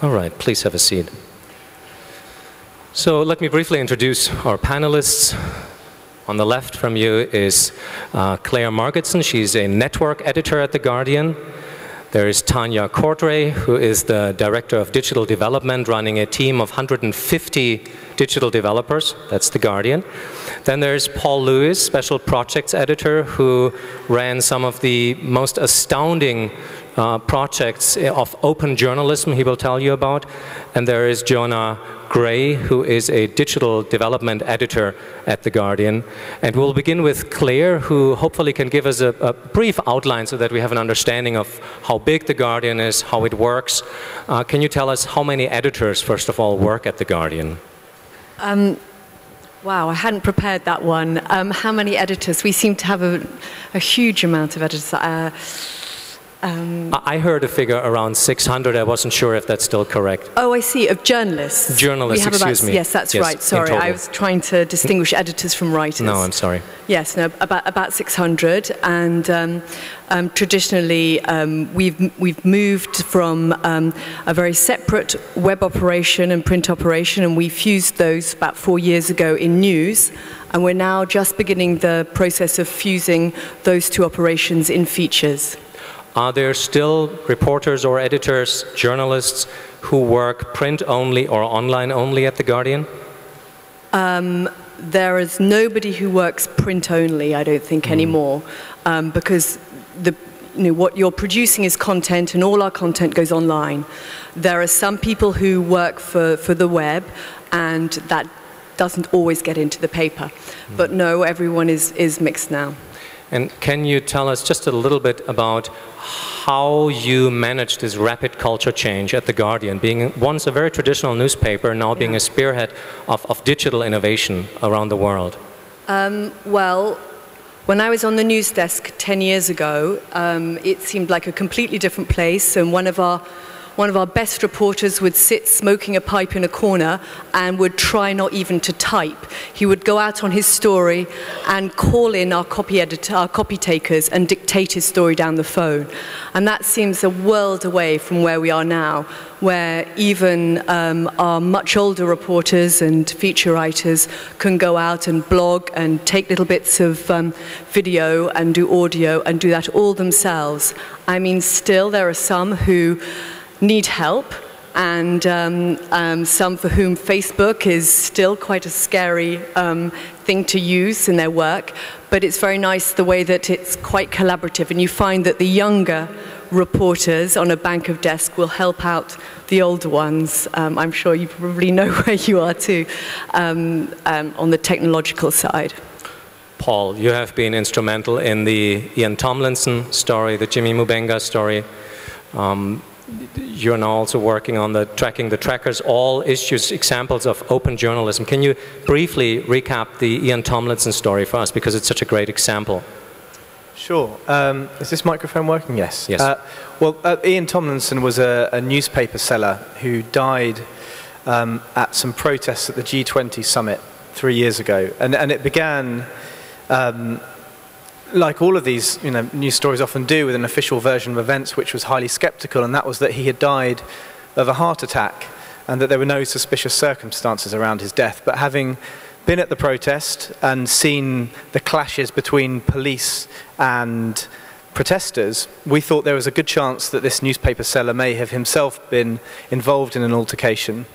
All right, please have a seat. So let me briefly introduce our panelists. On the left from you is Clare Margetson. She's a network editor at The Guardian. There is Tanya Cordrey, who is the Director of Digital Development, running a team of 150 digital developers. That's The Guardian. Then there's Paul Lewis, Special Projects Editor, who ran some of the most astounding projects of open journalism he will tell you about. And there is Joanna, who is a digital development editor at The Guardian. And we'll begin with Clare, who hopefully can give us a brief outline so that we have an understanding of how big The Guardian is, how it works. Can you tell us how many editors, first of all, work at The Guardian? Wow, I hadn't prepared that one. How many editors? We seem to have a huge amount of editors. I heard a figure around 600. I wasn't sure if that's still correct. Oh, I see, of journalists. Journalists, excuse me. Yes, that's right. Sorry, I was trying to distinguish editors from writers. No, I'm sorry. Yes, no, about 600. And traditionally, we've moved from a very separate web operation and print operation, and we fused those about 4 years ago in news. And we're now just beginning the process of fusing those two operations in features. Are there still reporters or editors, journalists, who work print only or online only at The Guardian? There is nobody who works print only, I don't think, anymore, because what you're producing is content, and all our content goes online. There are some people who work for the web, and that doesn't always get into the paper. But no, everyone is mixed now. And can you tell us just a little bit about how you manage this rapid culture change at The Guardian, being once a very traditional newspaper, now being a spearhead of digital innovation around the world? Well, when I was on the news desk 10 years ago, it seemed like a completely different place, and one of our best reporters would sit smoking a pipe in a corner and would try not even to type. He would go out on his story and call in our copy editor, our copy takers, and dictate his story down the phone. And that seems a world away from where we are now, where even our much older reporters and feature writers can go out and blog and take little bits of video and do audio and do that all themselves. I mean, still there are some who need help, and some for whom Facebook is still quite a scary thing to use in their work, but it's very nice the way that it's quite collaborative, and you find that the younger reporters on a bank of desk will help out the older ones. I'm sure you probably know where you are too, on the technological side. Paul, you have been instrumental in the Ian Tomlinson story, the Jimmy Mubenga story. You're now also working on tracking the trackers, all issues, examples of open journalism. Can you briefly recap the Ian Tomlinson story for us, because it's such a great example? Sure. Is this microphone working? Yes. Yes. Ian Tomlinson was a newspaper seller who died at some protests at the G20 summit 3 years ago, and it began like all of these news stories often do, with an official version of events which was highly skeptical, and that was that he had died of a heart attack and that there were no suspicious circumstances around his death. But having been at the protest and seen the clashes between police and protesters, we thought there was a good chance that this newspaper seller may have himself been involved in an altercation.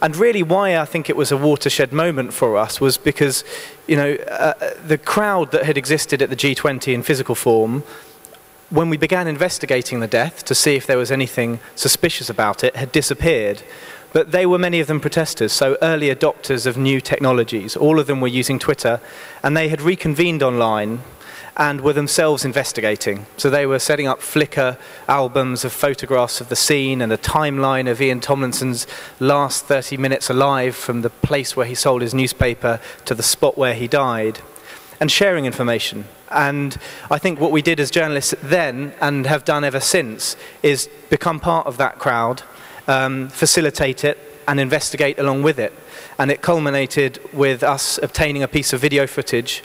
And really why I think it was a watershed moment for us was because, the crowd that had existed at the G20 in physical form, when we began investigating the death to see if there was anything suspicious about it, had disappeared. But they were, many of them, protesters, so early adopters of new technologies. All of them were using Twitter, and they had reconvened online and were themselves investigating. So they were setting up Flickr albums of photographs of the scene and a timeline of Ian Tomlinson's last 30 minutes alive, from the place where he sold his newspaper to the spot where he died, and sharing information. And I think what we did as journalists then, and have done ever since, is become part of that crowd, facilitate it, and investigate along with it. And it culminated with us obtaining a piece of video footage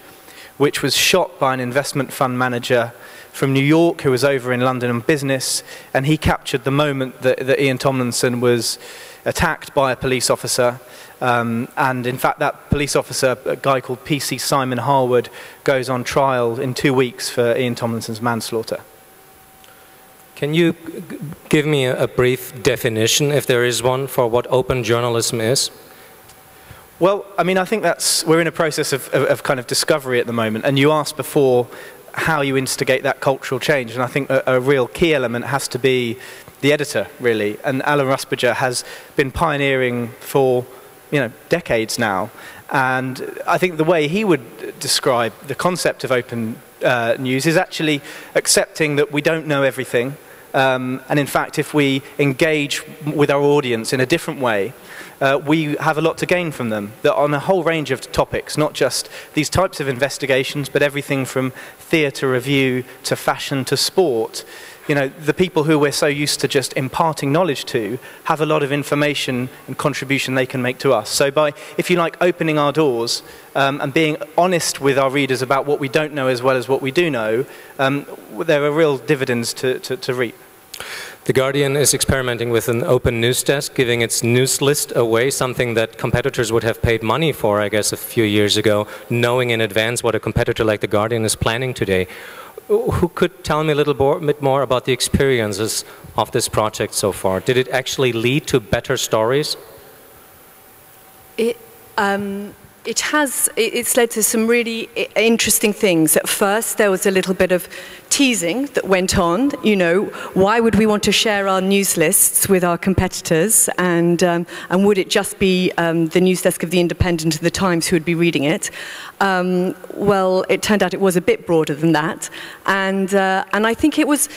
which was shot by an investment fund manager from New York who was over in London on business, and he captured the moment that Ian Tomlinson was attacked by a police officer. And in fact, that police officer, a guy called PC Simon Harwood, goes on trial in 2 weeks for Ian Tomlinson's manslaughter. Can you give me a brief definition, if there is one, for what open journalism is? Well, I mean, I think we're in a process of kind of discovery at the moment. And you asked before how you instigate that cultural change. And I think a real key element has to be the editor, really. And Alan Rusbridger has been pioneering for, decades now. And I think the way he would describe the concept of open news is actually accepting that we don't know everything. And in fact, if we engage with our audience in a different way, we have a lot to gain from them, that on a whole range of topics, not just these types of investigations, but everything from theatre review to fashion to sport. The people who we're so used to just imparting knowledge to have a lot of information and contribution they can make to us. So by, if you like, opening our doors and being honest with our readers about what we don't know as well as what we do know, there are real dividends to reap. The Guardian is experimenting with an open news desk, giving its news list away, something that competitors would have paid money for, I guess, a few years ago, knowing in advance what a competitor like The Guardian is planning today. Who could tell me a little bit more about the experiences of this project so far? Did it actually lead to better stories? It's led to some really interesting things. At first, there was a little bit of teasing that went on. Why would we want to share our news lists with our competitors? And would it just be the news desk of The Independent and The Times who would be reading it? Well, it turned out it was a bit broader than that. And I think it was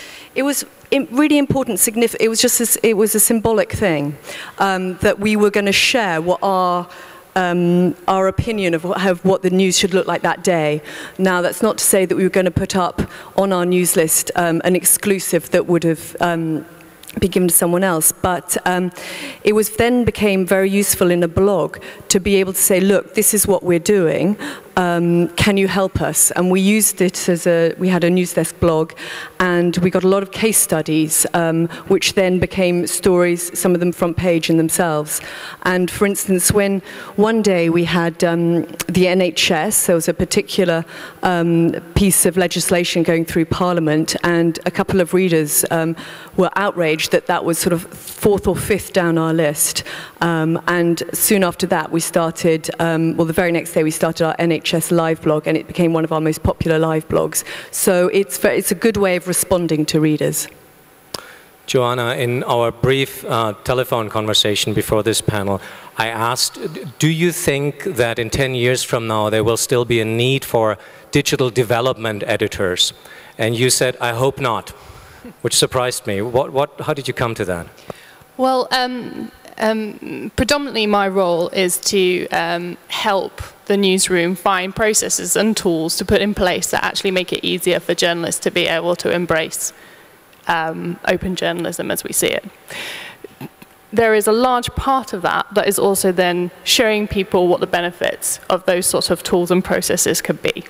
really important, significant. It was a symbolic thing that we were going to share what our opinion of what the news should look like that day. Now, that's not to say that we were going to put up on our news list an exclusive that would have be given to someone else, but it then became very useful in a blog to be able to say, look, this is what we're doing, can you help us? And we used it we had a news desk blog, and we got a lot of case studies, which then became stories, some of them front page in themselves. And for instance, when one day we had the NHS, there was a particular piece of legislation going through Parliament, and a couple of readers were outraged that was sort of 4th or 5th down our list. And soon after that, we started, well, the very next day, we started our NHS live blog, and it became one of our most popular live blogs. So it's a good way of responding to readers. Joanna, in our brief telephone conversation before this panel, I asked, do you think that in 10 years from now, there will still be a need for digital development editors? And you said, I hope not, which surprised me. How did you come to that? Well, predominantly my role is to help the newsroom find processes and tools to put in place that actually make it easier for journalists to be able to embrace open journalism as we see it. There is a large part of that that is also then showing people what the benefits of those sorts of tools and processes could be.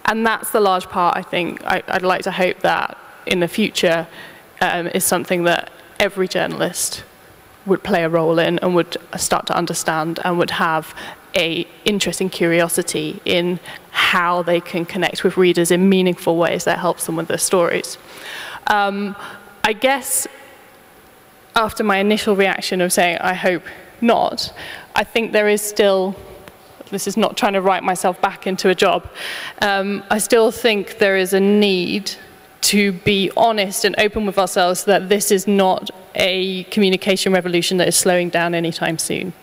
And that's the large part, I think, I'd like to hope that in the future is something that every journalist would play a role in and would start to understand and would have an interesting curiosity in how they can connect with readers in meaningful ways that helps them with their stories. I guess after my initial reaction of saying, I hope not, I think there is still, this is not trying to write myself back into a job, I still think there is a need to be honest and open with ourselves that this is not a communication revolution that is slowing down anytime soon.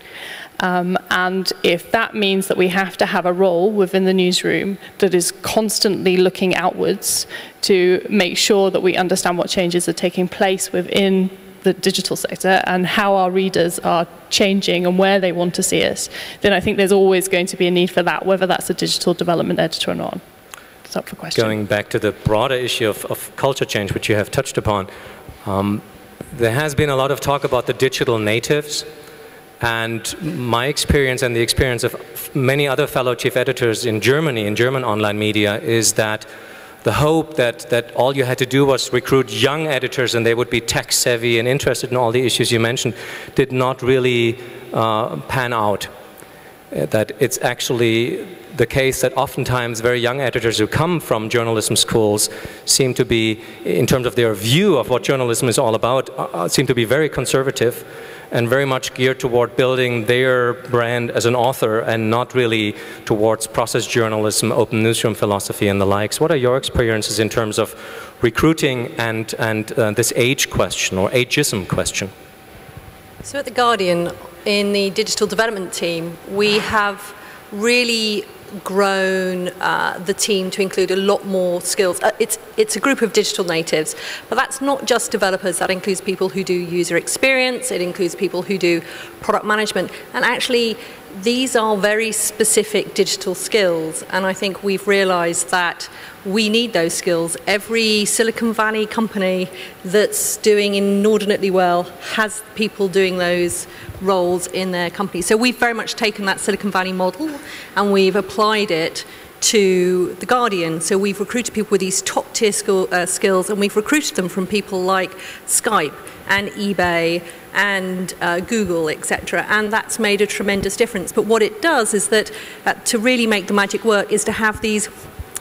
And if that means that we have to have a role within the newsroom that is constantly looking outwards to make sure that we understand what changes are taking place within the digital sector and how our readers are changing and where they want to see us, then I think there's always going to be a need for that, whether that's a digital development editor or not. It's up for question. Going back to the broader issue of culture change, which you have touched upon, there has been a lot of talk about the digital natives. And my experience and the experience of many other fellow chief editors in Germany, in German online media, is that the hope that all you had to do was recruit young editors and they would be tech savvy and interested in all the issues you mentioned did not really pan out. That it's actually the case that oftentimes very young editors who come from journalism schools seem to be, in terms of their view of what journalism is all about, seem to be very conservative and very much geared toward building their brand as an author and not really towards process journalism, open newsroom philosophy and the likes. What are your experiences in terms of recruiting and this age question or ageism question? So at The Guardian, in the digital development team, we have really grown the team to include a lot more skills. It's a group of digital natives, but that's not just developers. That includes people who do user experience. It includes people who do product management. And actually, these are very specific digital skills. And I think we've realized that we need those skills. Every Silicon Valley company that's doing inordinately well has people doing those roles in their company. So we've very much taken that Silicon Valley model and we've applied it to The Guardian. So we've recruited people with these top-tier skills, and we've recruited them from people like Skype and eBay and Google, etc. And that's made a tremendous difference. But what it does is that to really make the magic work is to have these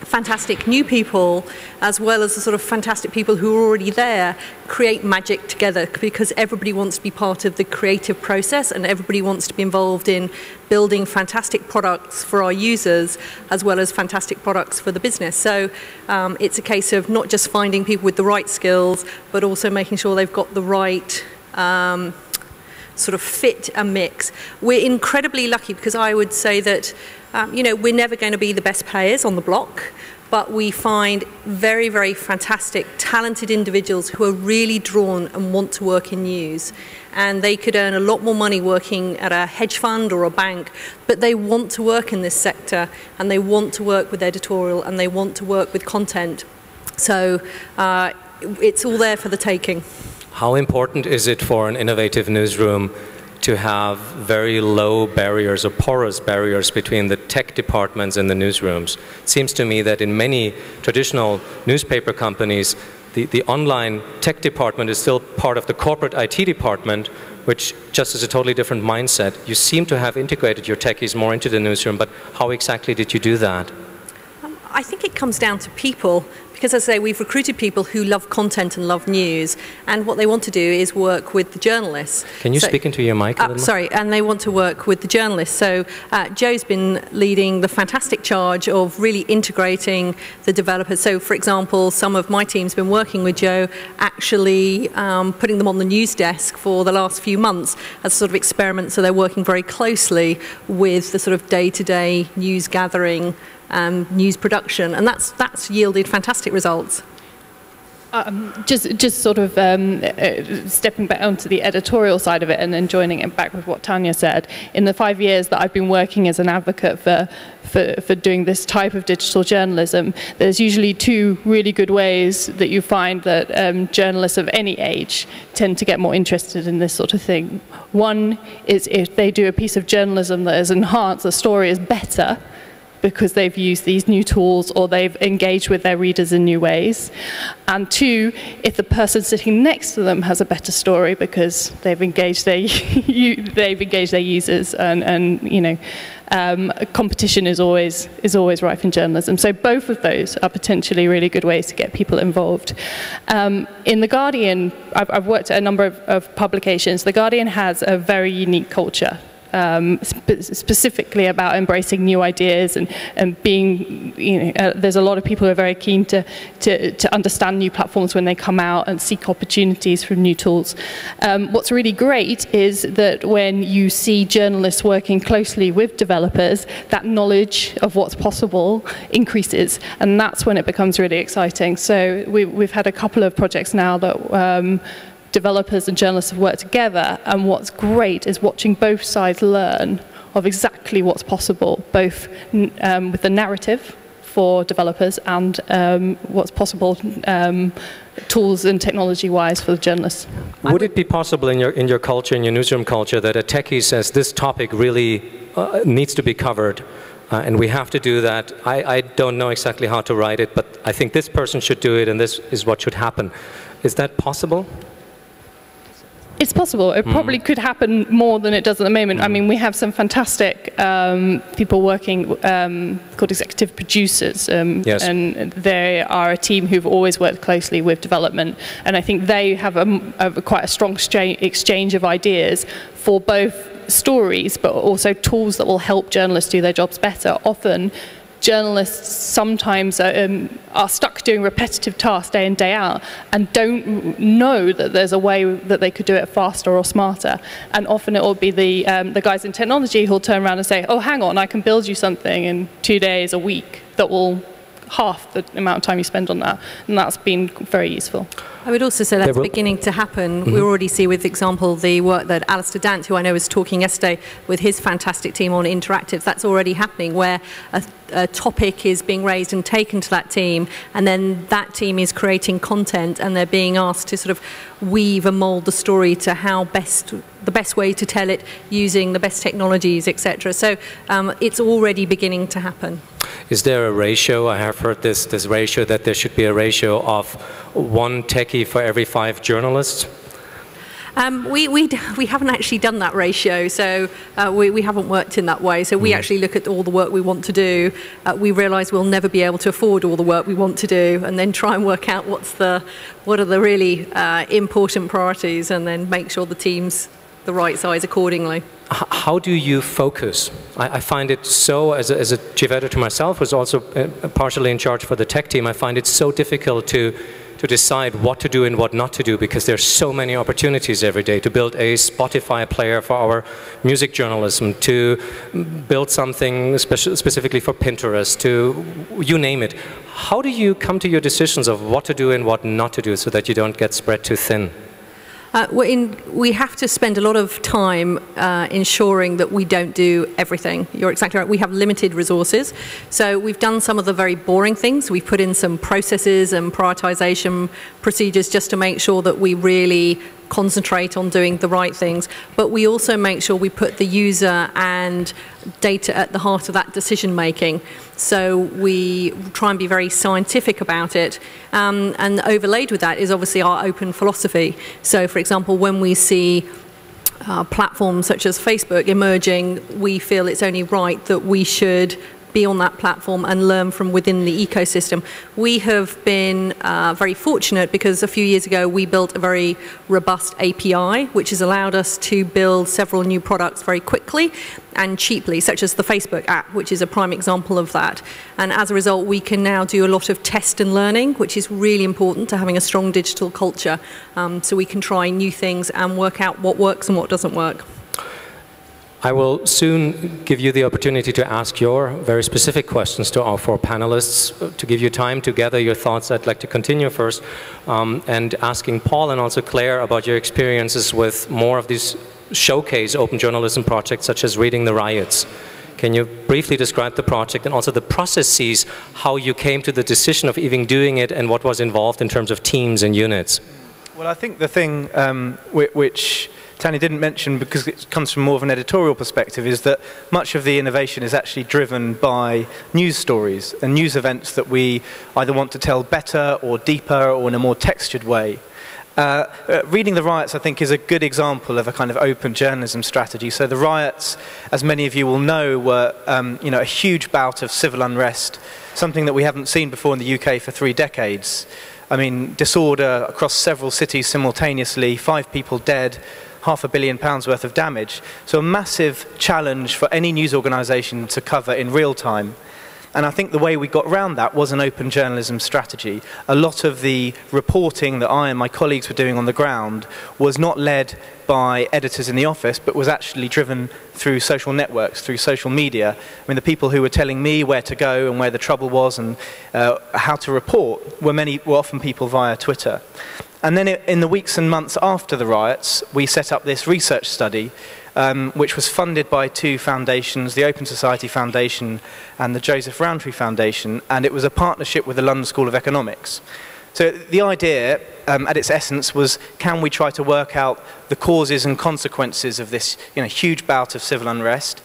fantastic new people, as well as the sort of fantastic people who are already there, create magic together, because everybody wants to be part of the creative process and everybody wants to be involved in building fantastic products for our users, as well as fantastic products for the business. So it's a case of not just finding people with the right skills, but also making sure they've got the right sort of fit and mix. We're incredibly lucky, because I would say that you know, we're never going to be the best players on the block, but we find very, very fantastic, talented individuals who are really drawn and want to work in news. And they could earn a lot more money working at a hedge fund or a bank, but they want to work in this sector, and they want to work with editorial, and they want to work with content. So it's all there for the taking. How important is it for an innovative newsroom to have very low barriers or porous barriers between the tech departments and the newsrooms? It seems to me that in many traditional newspaper companies, the online tech department is still part of the corporate IT department, which just is a totally different mindset. You seem to have integrated your techies more into the newsroom, but how exactly did you do that? I think it comes down to people. Because, as I say, we've recruited people who love content and love news, and what they want to do is work with the journalists. Can you speak into your mic a little more? Sorry, and they want to work with the journalists. So Joe's been leading the fantastic charge of really integrating the developers. So, for example, some of my team's been working with Joe, actually putting them on the news desk for the last few months as a sort of experiment. So they're working very closely with the sort of day-to-day news gathering, news production, and that's yielded fantastic results. Just sort of stepping back onto the editorial side of it and then joining it back with what Tanya said. In the 5 years that I've been working as an advocate for doing this type of digital journalism, there's usually two really good ways that you find that journalists of any age tend to get more interested in this sort of thing. One is if they do a piece of journalism that has enhanced the story is better, because they've used these new tools or they've engaged with their readers in new ways. And two, if the person sitting next to them has a better story because they've engaged their users, and you know, competition is always rife in journalism. So both of those are potentially really good ways to get people involved. In The Guardian, I've worked at a number of publications. The Guardian has a very unique culture. Specifically about embracing new ideas and being, you know, there's a lot of people who are very keen to understand new platforms when they come out and seek opportunities from new tools. What's really great is that when you see journalists working closely with developers, that knowledge of what's possible increases, and that's when it becomes really exciting. So we've had a couple of projects now that developers and journalists have worked together, and what's great is watching both sides learn of exactly what's possible, both with the narrative for developers and what's possible tools and technology-wise for the journalists. Would it be possible in your culture, in your newsroom culture, that a techie says this topic really needs to be covered, and we have to do that? I don't know exactly how to write it, but I think this person should do it, and this is what should happen. Is that possible? It's possible. It probably could happen more than it does at the moment. I mean, we have some fantastic people working called executive producers, yes. and they are a team who've always worked closely with development, and I think they have quite a strong exchange of ideas for both stories, but also tools that will help journalists do their jobs better. Often, journalists sometimes are stuck doing repetitive tasks day in, day out, and don't know that there's a way that they could do it faster or smarter. And often it will be the guys in technology who'll turn around and say, oh, hang on, I can build you something in 2 days, a week, that will half the amount of time you spend on that. And that's been very useful. I would also say that's beginning to happen. We already see, with example, the work that Alistair Dant, who I know was talking yesterday with his fantastic team on interactives, that's already happening, where a topic is being raised and taken to that team, and then that team is creating content, and they're being asked to sort of weave and mould the story to how the best way to tell it using the best technologies, etc. So it's already beginning to happen. Is there a ratio? I have heard this ratio, that there should be a ratio of 1 techie for every 5 journalists. We haven't actually done that ratio, so we haven't worked in that way. So we actually look at all the work we want to do. We realise we'll never be able to afford all the work we want to do, and then try and work out what are the really important priorities, and then make sure the team's the right size accordingly. How do you focus? I find it so, as a chief editor myself, who's also partially in charge for the tech team, I find it so difficult to decide what to do and what not to do, because there's so many opportunities every day to build a Spotify player for our music journalism, to build something specifically for Pinterest, to you name it. How do you come to your decisions of what to do and what not to do so that you don't get spread too thin? We have to spend a lot of time ensuring that we don't do everything. You're exactly right. We have limited resources. So we've done some of the very boring things. We've put in some processes and prioritization procedures just to make sure that we really concentrate on doing the right things. But we also make sure we put the user and data at the heart of that decision making. So we try and be very scientific about it. And overlaid with that is obviously our open philosophy. So for example, when we see platforms such as Facebook emerging, we feel it's only right that we should be on that platform and learn from within the ecosystem. We have been very fortunate because a few years ago we built a very robust API which has allowed us to build several new products very quickly and cheaply, such as the Facebook app, which is a prime example of that. And as a result, we can now do a lot of test and learning, which is really important to having a strong digital culture. So we can try new things and work out what works and what doesn't work. I will soon give you the opportunity to ask your very specific questions to our 4 panelists. To give you time to gather your thoughts, I'd like to continue first and asking Paul and also Clare about your experiences with more of these showcase open journalism projects, such as Reading the Riots. Can you briefly describe the project and also the processes, how you came to the decision of even doing it and what was involved in terms of teams and units? Well, I think the thing which Tanya didn't mention, because it comes from more of an editorial perspective, is that much of the innovation is actually driven by news stories and news events that we either want to tell better or deeper or in a more textured way. Reading the Riots, I think, is a good example of a kind of open journalism strategy. So the riots, as many of you will know, were a huge bout of civil unrest, something that we haven't seen before in the UK for 3 decades. I mean, disorder across several cities simultaneously, 5 people dead, £500 million worth of damage. So a massive challenge for any news organisation to cover in real time. And I think the way we got around that was an open journalism strategy. A lot of the reporting that I and my colleagues were doing on the ground was not led by editors in the office, but was actually driven through social networks, through social media. I mean, the people who were telling me where to go and where the trouble was and how to report were often people via Twitter. And then in the weeks and months after the riots, we set up this research study which was funded by two foundations, the Open Society Foundation and the Joseph Rowntree Foundation, and it was a partnership with the London School of Economics. So the idea, at its essence, was can we try to work out the causes and consequences of this huge bout of civil unrest?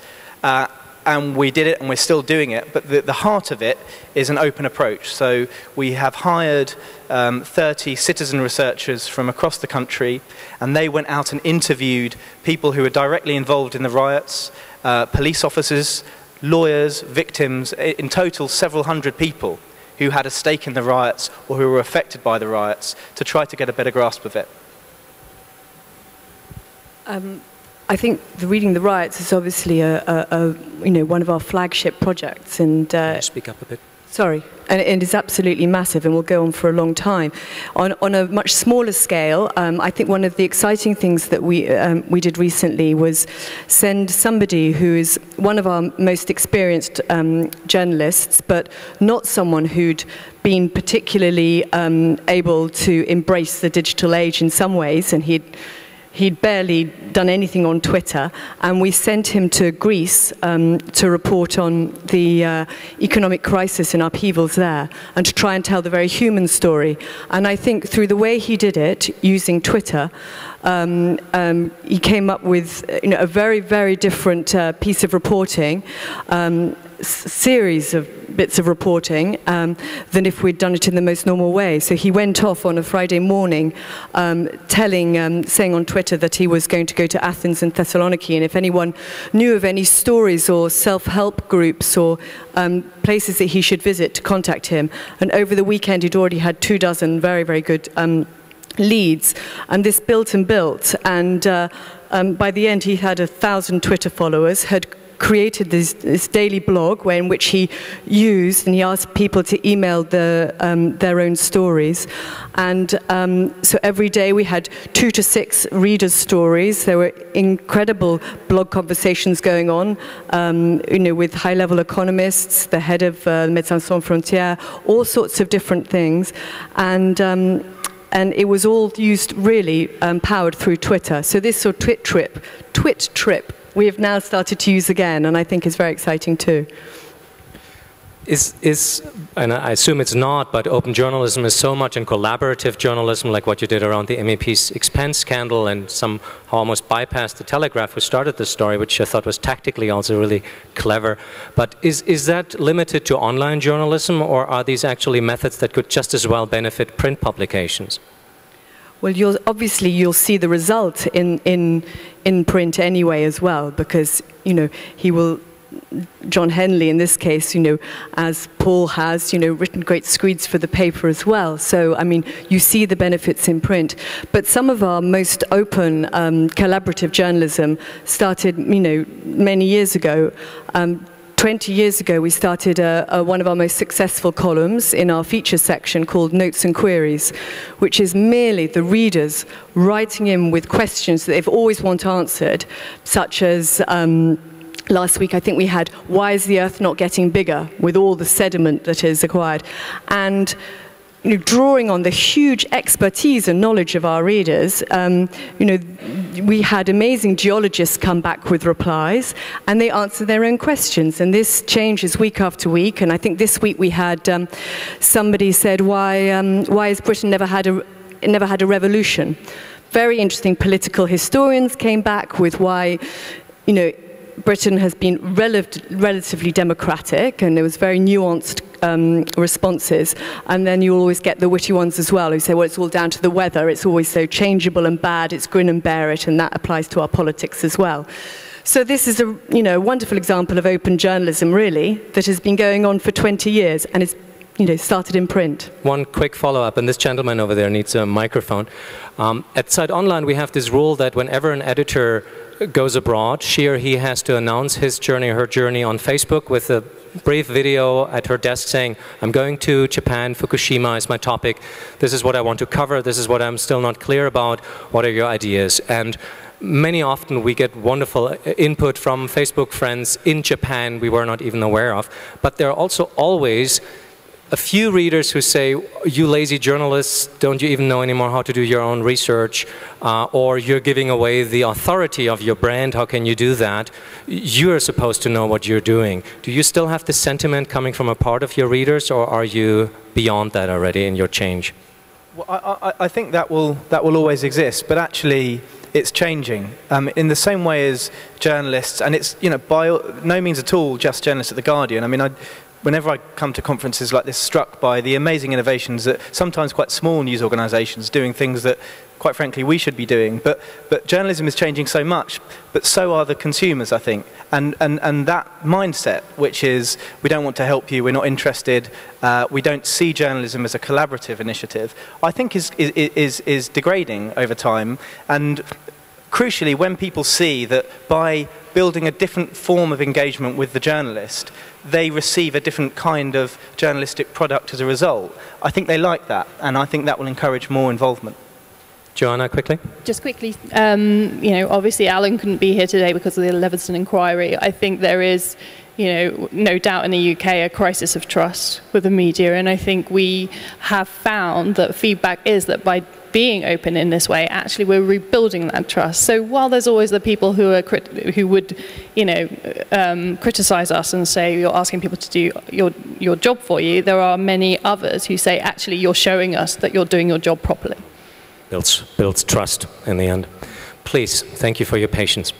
And we did it, and we're still doing it, but the heart of it is an open approach. So we have hired 30 citizen researchers from across the country, and they went out and interviewed people who were directly involved in the riots, police officers, lawyers, victims, in total several hundred people who had a stake in the riots or who were affected by the riots, to try to get a better grasp of it. I think Reading the Riots is obviously one of our flagship projects, and Can you speak up a bit? sorry, and it is absolutely massive and will go on for a long time. On a much smaller scale, I think one of the exciting things that we did recently was send somebody who is one of our most experienced journalists, but not someone who'd been particularly able to embrace the digital age in some ways, and he'd barely done anything on Twitter, and we sent him to Greece to report on the economic crisis and upheavals there, and to try and tell the very human story. And I think through the way he did it, using Twitter, he came up with a very, very different piece of reporting, series of bits of reporting than if we'd done it in the most normal way. So he went off on a Friday morning saying on Twitter that he was going to go to Athens and Thessaloniki, and if anyone knew of any stories or self-help groups or places that he should visit, to contact him. And over the weekend he'd already had 24 very, very good leads, and this built and built, and by the end he had 1,000 Twitter followers, had created this daily blog in which he used, and he asked people to email their own stories. And so every day we had 2 to 6 readers' stories. There were incredible blog conversations going on, with high-level economists, the head of Médecins Sans Frontières, all sorts of different things. And it was all used really powered through Twitter. So this sort of twit trip, we have now started to use again, and I think is very exciting too. And I assume it's not, but open journalism is so much in collaborative journalism, like what you did around the MEP's expense scandal, and somehow almost bypassed the Telegraph, who started this story, which I thought was tactically also really clever. But is that limited to online journalism, or are these actually methods that could just as well benefit print publications? Well, obviously you'll see the result in print anyway as well, because John Henley in this case, as Paul has, written great screeds for the paper as well. So I mean, you see the benefits in print. But some of our most open collaborative journalism started, many years ago. 20 years ago, we started one of our most successful columns in our feature section called Notes and Queries, which is merely the readers writing in with questions that they've always want answered, such as last week I think we had, why is the Earth not getting bigger with all the sediment that is acquired? And drawing on the huge expertise and knowledge of our readers, we had amazing geologists come back with replies, and they answer their own questions. And this changes week after week. And I think this week we had somebody said, why has Britain never had a revolution? Very interesting political historians came back with why, Britain has been relatively democratic, and there was very nuanced responses. And then you always get the witty ones as well, who say, well, it's all down to the weather, it's always so changeable and bad, it's grin and bear it, and that applies to our politics as well. So this is a wonderful example of open journalism, really, that has been going on for 20 years, and it's started in print. One quick follow-up, and this gentleman over there needs a microphone. At Zeit Online, we have this rule that whenever an editor goes abroad, she or he has to announce his journey or her journey on Facebook with a brief video at her desk saying, I'm going to Japan, Fukushima is my topic, this is what I want to cover, this is what I'm still not clear about, what are your ideas? And many often we get wonderful input from Facebook friends in Japan we were not even aware of, but there are also always a few readers who say, you lazy journalists, don't you even know anymore how to do your own research, or you're giving away the authority of your brand, how can you do that? You're supposed to know what you're doing. Do you still have this sentiment coming from a part of your readers, or are you beyond that already in your change? Well, I think that will always exist, but actually it's changing in the same way as journalists, and it's, you know, by no means at all just journalists at The Guardian. I mean, whenever I come to conferences like this, struck by the amazing innovations that sometimes quite small news organisations doing things that, quite frankly, we should be doing. But journalism is changing so much, but so are the consumers, I think. And that mindset, which is we don't want to help you, we're not interested, we don't see journalism as a collaborative initiative, I think is degrading over time. And crucially, when people see that by building a different form of engagement with the journalist, they receive a different kind of journalistic product as a result, I think they like that, and I think that will encourage more involvement. Joanna, quickly? Just quickly, you know, obviously Alan couldn't be here today because of the Leveson inquiry. I think there is, you know, no doubt in the UK a crisis of trust with the media, and I think we have found that feedback is that by being open in this way, actually we're rebuilding that trust. So while there's always the people who are who would, you know, criticize us and say you're asking people to do your job for you, there are many others who say actually you're showing us that you're doing your job properly. Builds trust in the end. Please, thank you for your patience.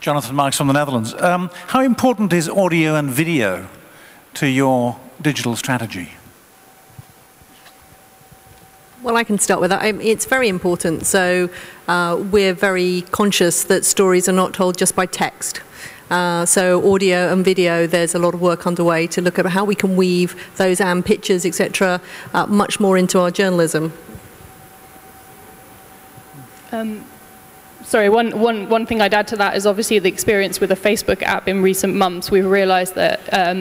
Jonathan Marks from the Netherlands. How important is audio and video to your digital strategy? Well, I can start with that. It's very important. So we're very conscious that stories are not told just by text. So audio and video, there's a lot of work underway to look at how we can weave those and pictures, etc., much more into our journalism. Sorry, one thing I'd add to that is obviously the experience with the Facebook app in recent months. We've realized that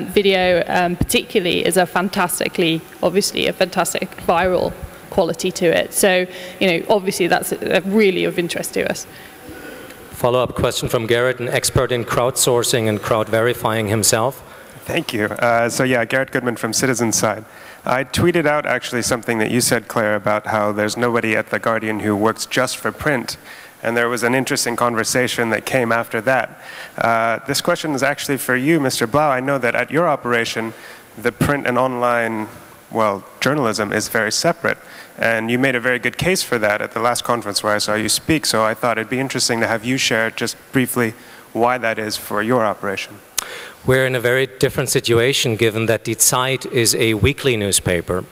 video particularly is obviously a fantastic viral quality to it. So, you know, obviously that's really of interest to us. Follow-up question from Garrett, an expert in crowdsourcing and crowd verifying himself. Thank you. So yeah, Garrett Goodman from Citizen Side. I tweeted out actually something that you said, Claire, about how there's nobody at The Guardian who works just for print. And there was an interesting conversation that came after that. This question is actually for you, Mr. Blau. I know that at your operation, the print and online, well, journalism is very separate. And you made a very good case for that at the last conference where I saw you speak. So I thought it'd be interesting to have you share just briefly why that is for your operation. We're in a very different situation given that Die Zeit is a weekly newspaper.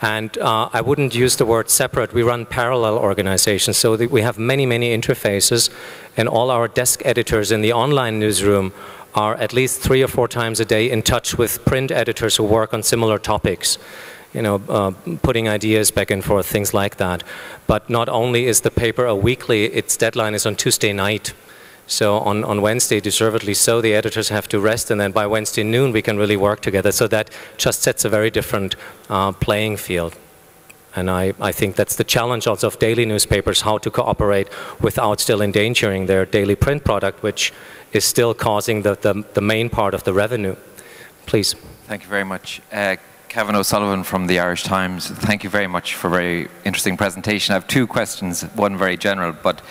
And I wouldn't use the word separate. We run parallel organizations, so that we have many, many interfaces, and all our desk editors in the online newsroom are at least 3 or 4 times a day in touch with print editors who work on similar topics. You know, putting ideas back and forth, things like that. But not only is the paper a weekly, its deadline is on Tuesday night. So on Wednesday, deservedly so, the editors have to rest, and then by Wednesday noon we can really work together. So that just sets a very different playing field. And I think that's the challenge also of daily newspapers, how to cooperate without still endangering their daily print product, which is still causing the main part of the revenue. Please. Thank you very much. Kevin O'Sullivan from the Irish Times. Thank you very much for a very interesting presentation. I have 2 questions, one very general, but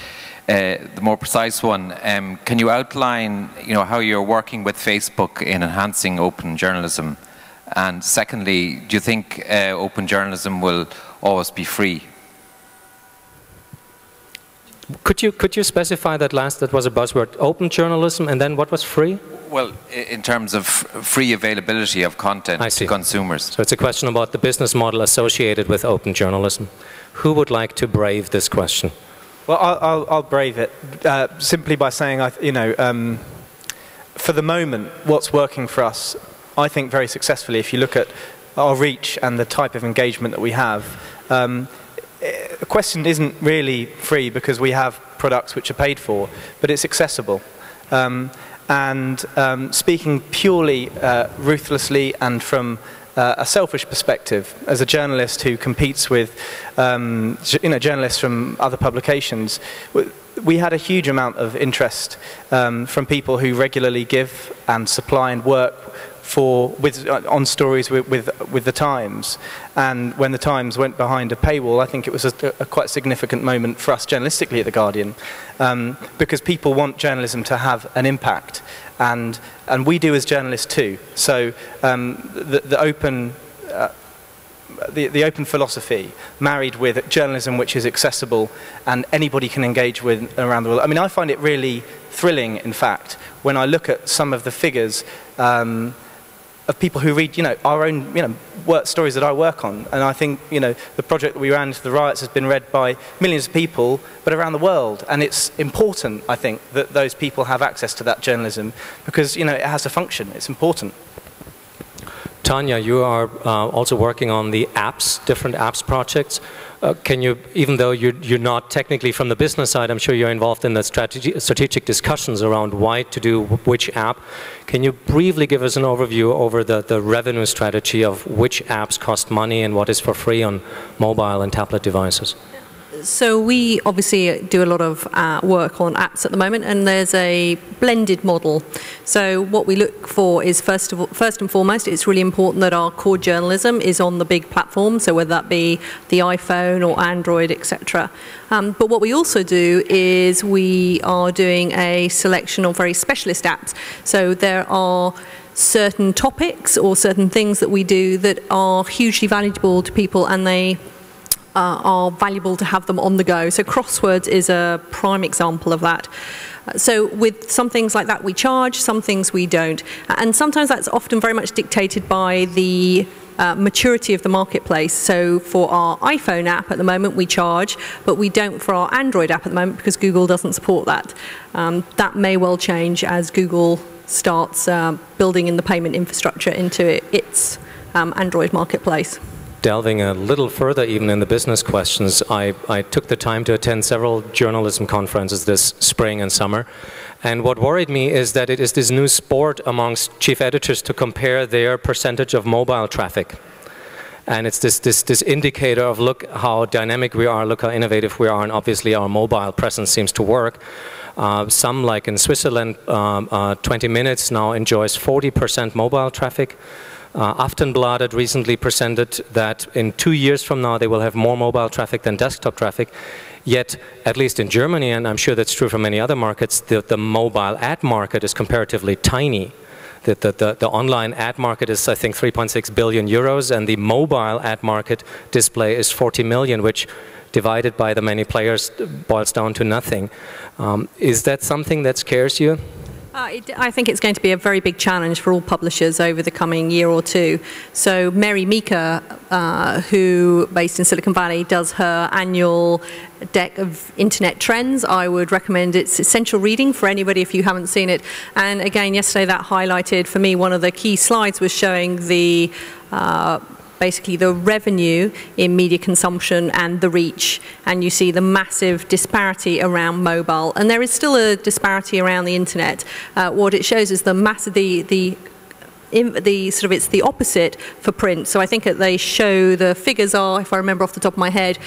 the more precise one, can you outline, you know, how you're working with Facebook in enhancing open journalism? And secondly, do you think open journalism will always be free? Could you specify that last? That was a buzzword. Open journalism, and then what was free? Well, in terms of free availability of content to consumers. So it's a question about the business model associated with open journalism. Who would like to brave this question? Well, I'll brave it simply by saying, you know, for the moment, what's working for us, I think very successfully, if you look at our reach and the type of engagement that we have, the question isn't really free because we have products which are paid for, but it's accessible. Speaking purely ruthlessly and from a selfish perspective, as a journalist who competes with you know, journalists from other publications, we had a huge amount of interest from people who regularly give and supply and work on stories with the Times. And when the Times went behind a paywall, I think it was a quite significant moment for us journalistically at The Guardian, because people want journalism to have an impact, and we do as journalists too. So the open philosophy married with journalism which is accessible and anybody can engage with around the world. I mean, I find it really thrilling, in fact, when I look at some of the figures of people who read, our own, stories that I work on. And I think, the project that we ran into the riots has been read by millions of people, but around the world. And it's important, I think, that those people have access to that journalism because, it has a function. It's important. Tanya, you are also working on the different apps projects. Can you, even though you're not technically from the business side, I'm sure you're involved in the strategic discussions around why to do which app. Can you briefly give us an overview over the revenue strategy of which apps cost money and what is for free on mobile and tablet devices? So we obviously do a lot of work on apps at the moment, and there's a blended model. So what we look for is, first and foremost, it's really important that our core journalism is on the big platforms, so whether that be the iPhone or Android, etc. But what we also do is we are doing a selection of very specialist apps. So there are certain topics or certain things that we do that are hugely valuable to people, and they are valuable to have them on the go. So crosswords is a prime example of that. So with some things like that we charge, some things we don't. And sometimes that's often very much dictated by the maturity of the marketplace. So for our iPhone app at the moment we charge, but we don't for our Android app at the moment because Google doesn't support that. That may well change as Google starts building in the payment infrastructure into its Android marketplace. Delving a little further even in the business questions, I took the time to attend several journalism conferences this spring and summer. And what worried me is that it is this new sport amongst chief editors to compare their percentage of mobile traffic. And it's this indicator of look how dynamic we are, look how innovative we are, and obviously our mobile presence seems to work. Some, like in Switzerland, 20 Minutes now enjoys 40% mobile traffic. Aftenbladet recently presented that in 2 years from now they will have more mobile traffic than desktop traffic. Yet, at least in Germany, and I'm sure that's true for many other markets, the mobile ad market is comparatively tiny. The online ad market is, I think, 3.6 billion euros, and the mobile ad market display is 40 million, which divided by the many players boils down to nothing. Is that something that scares you? I think it's going to be a very big challenge for all publishers over the coming year or two. So Mary Meeker, who, based in Silicon Valley, does her annual deck of internet trends. I would recommend it's essential reading for anybody if you haven't seen it. And again, yesterday that highlighted, for me, one of the key slides was showing the basically the revenue in media consumption and the reach, and you see the massive disparity around mobile, and there is still a disparity around the internet. What it shows is the massive, it's the opposite for print. So I think that they show the figures are, if I remember off the top of my head,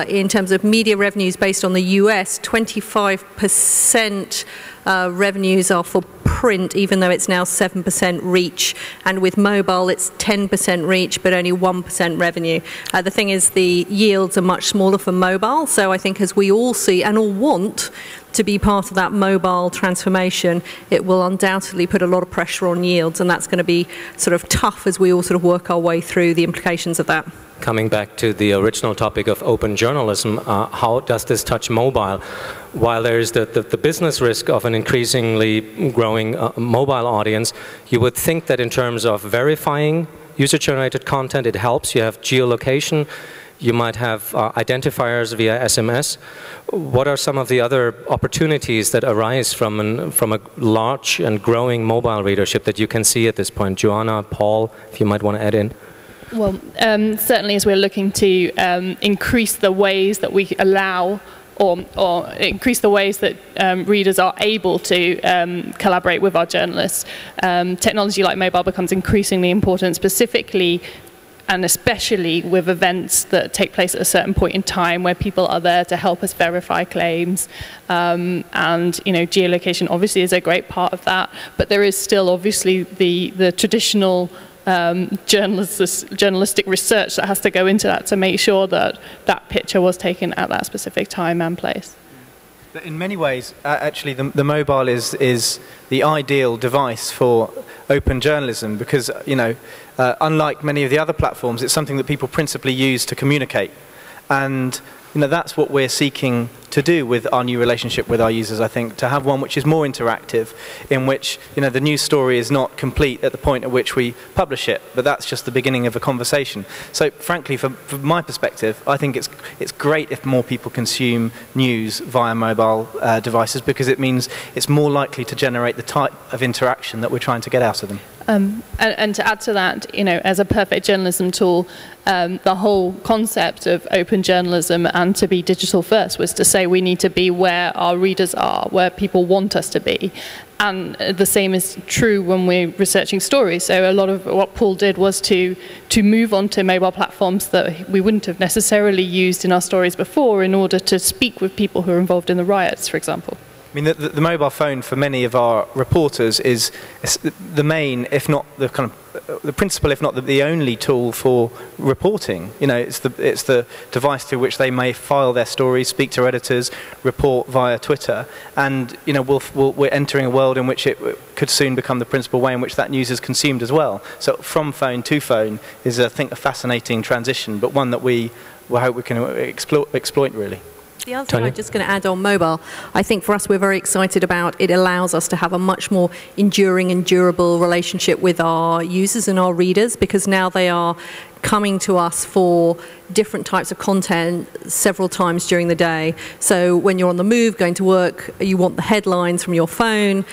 in terms of media revenues based on the US, 25% revenues are for print, even though it's now 7% reach, and with mobile it's 10% reach but only 1% revenue. The thing is, the yields are much smaller for mobile, so I think as we all see and all want to be part of that mobile transformation, it will undoubtedly put a lot of pressure on yields, and that's going to be sort of tough as we all sort of work our way through the implications of that. Coming back to the original topic of open journalism, how does this touch mobile? While there is the business risk of an increasingly growing mobile audience, you would think that in terms of verifying user-generated content, it helps. You have geolocation, you might have identifiers via SMS. What are some of the other opportunities that arise from a large and growing mobile readership that you can see at this point? Joanna, Paul, if you might want to add in. Well, certainly as we're looking to increase the ways that we allow or increase the ways that readers are able to collaborate with our journalists, technology like mobile becomes increasingly important, specifically and especially with events that take place at a certain point in time where people are there to help us verify claims. And geolocation obviously is a great part of that, but there is still obviously the traditional journalistic research that has to go into that to make sure that that picture was taken at that specific time and place. In many ways, actually, the mobile is the ideal device for open journalism because, unlike many of the other platforms, it's something that people principally use to communicate. And that's what we're seeking to do with our new relationship with our users, I think, to have one which is more interactive, in which the news story is not complete at the point at which we publish it, but that's just the beginning of a conversation. So frankly, from my perspective, I think it's great if more people consume news via mobile devices, because it means it's more likely to generate the type of interaction that we're trying to get out of them. And to add to that, as a perfect journalism tool, the whole concept of open journalism and to be digital first was to say we need to be where our readers are, where people want us to be. And the same is true when we're researching stories. So a lot of what Paul did was to move on to mobile platforms that we wouldn't have necessarily used in our stories before in order to speak with people who are involved in the riots, for example. I mean, the mobile phone for many of our reporters is the main, if not the kind of the principal, if not the only tool for reporting. It's the device through which they may file their stories, speak to editors, report via Twitter, and we're entering a world in which it could soon become the principal way in which that news is consumed as well. So from phone to phone is, I think, a fascinating transition, but one that we hope we can exploit really. The other thing I'm just going to add on mobile, I think for us we're very excited about it allows us to have a much more enduring and durable relationship with our users and our readers, because now they are coming to us for different types of content several times during the day. So when you're on the move, going to work, you want the headlines from your phone.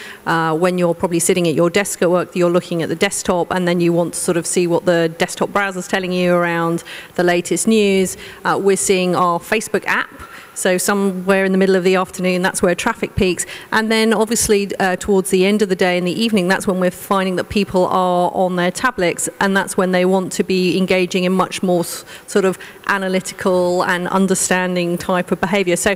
When you're probably sitting at your desk at work, you're looking at the desktop, and then you want to sort of see what the desktop browser's telling you around the latest news. We're seeing our Facebook app. So somewhere in the middle of the afternoon, that's where traffic peaks. And then obviously towards the end of the day in the evening, that's when we're finding that people are on their tablets, and that's when they want to be engaging in much more sort of analytical and understanding type of behavior. So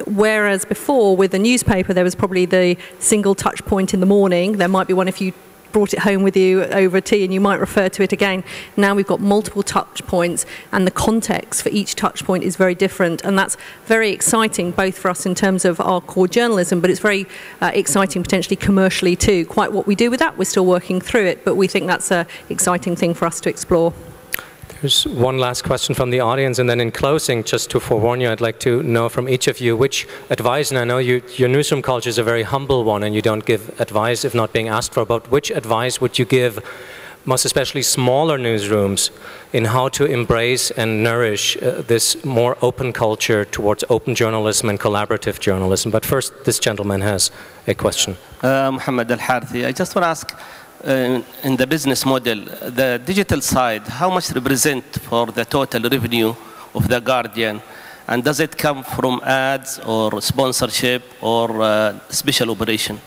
whereas before with the newspaper, there was probably the single touch point in the morning. There might be one if you brought it home with you over tea and you might refer to it again. Now we've got multiple touch points, and the context for each touch point is very different, and that's very exciting both for us in terms of our core journalism, but it's very exciting potentially commercially too. Quite what we do with that, we're still working through it, but we think that's an exciting thing for us to explore. There's one last question from the audience, and then in closing, just to forewarn you, I'd like to know from each of you which advice, and I know your newsroom culture is a very humble one and you don't give advice if not being asked for, but which advice would you give most especially smaller newsrooms in how to embrace and nourish this more open culture towards open journalism and collaborative journalism? But first, this gentleman has a question. Mohammed Al-Harthi, I just want to ask, in the business model, the digital side, how much represent for the total revenue of The Guardian? And does it come from ads or sponsorship or special operation?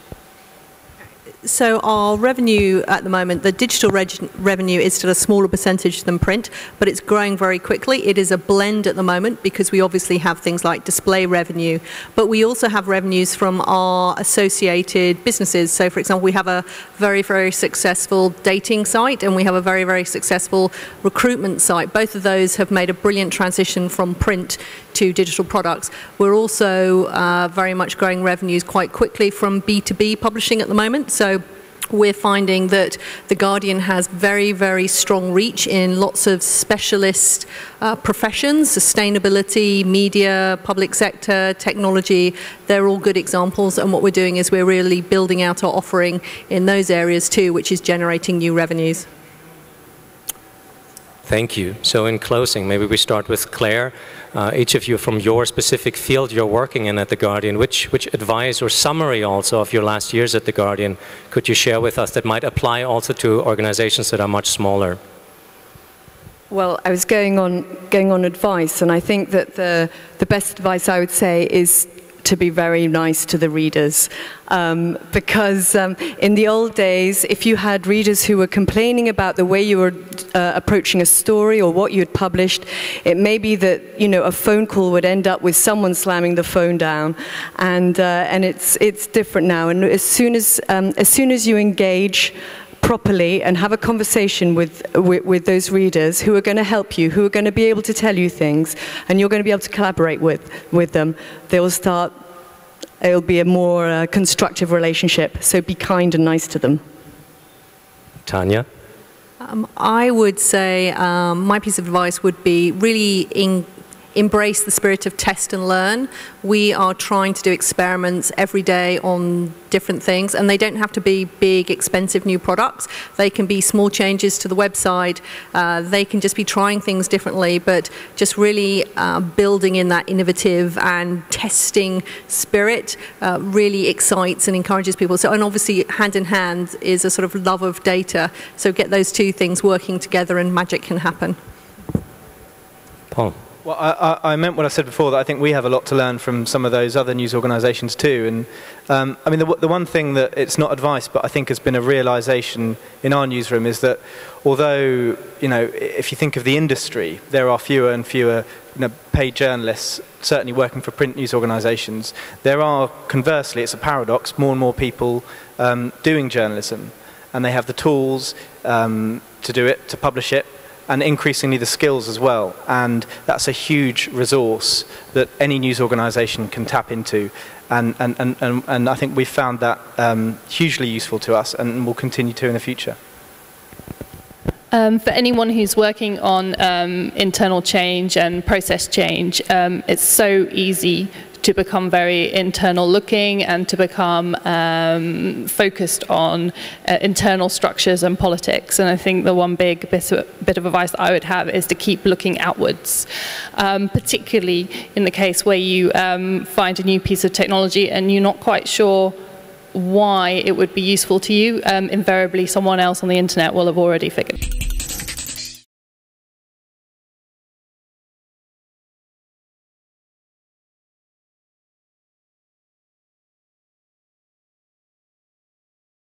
So our revenue at the moment, the digital revenue is still a smaller percentage than print, but it's growing very quickly. It is a blend at the moment because we obviously have things like display revenue, but we also have revenues from our associated businesses. So for example, we have a very, very successful dating site and we have a very, very successful recruitment site. Both of those have made a brilliant transition from print to digital products. We're also very much growing revenues quite quickly from B2B publishing at the moment. So we're finding that The Guardian has very, very strong reach in lots of specialist professions, sustainability, media, public sector, technology. They're all good examples, and what we're doing is we're really building out our offering in those areas too, which is generating new revenues. Thank you. So in closing, maybe we start with Clare. Each of you from your specific field you're working in at The Guardian, which advice or summary also of your last years at The Guardian could you share with us that might apply also to organizations that are much smaller? Well, I was going on advice, and I think that the best advice I would say is to be very nice to the readers. Because in the old days, if you had readers who were complaining about the way you were approaching a story or what you had published, it may be that, you know, a phone call would end up with someone slamming the phone down, and it's different now. And as soon as you engage properly and have a conversation with those readers who are going to help you, who are going to be able to tell you things, and you're going to be able to collaborate with them, it'll be a more constructive relationship. So be kind and nice to them. Tanya? I would say my piece of advice would be really embrace the spirit of test and learn. We are trying to do experiments every day on different things, and they don't have to be big, expensive new products. They can be small changes to the website. They can just be trying things differently, but just really building in that innovative and testing spirit really excites and encourages people. So, and obviously hand in hand is a sort of love of data. So get those two things working together and magic can happen. Paul? Well, I meant what I said before, that I think we have a lot to learn from some of those other news organisations too. And I mean, the one thing that it's not advice, but I think has been a realisation in our newsroom is that although, you know, if you think of the industry, there are fewer and fewer, you know, paid journalists certainly working for print news organisations. There are, conversely, it's a paradox, more and more people doing journalism, and they have the tools to do it, to publish it, and increasingly the skills as well. And that's a huge resource that any news organisation can tap into. And I think we've found that hugely useful to us and will continue to in the future. For anyone who's working on internal change and process change, it's so easy to become very internal looking and to become focused on internal structures and politics. And I think the one big bit of advice I would have is to keep looking outwards, particularly in the case where you find a new piece of technology and you're not quite sure why it would be useful to you. Invariably someone else on the internet will have already figured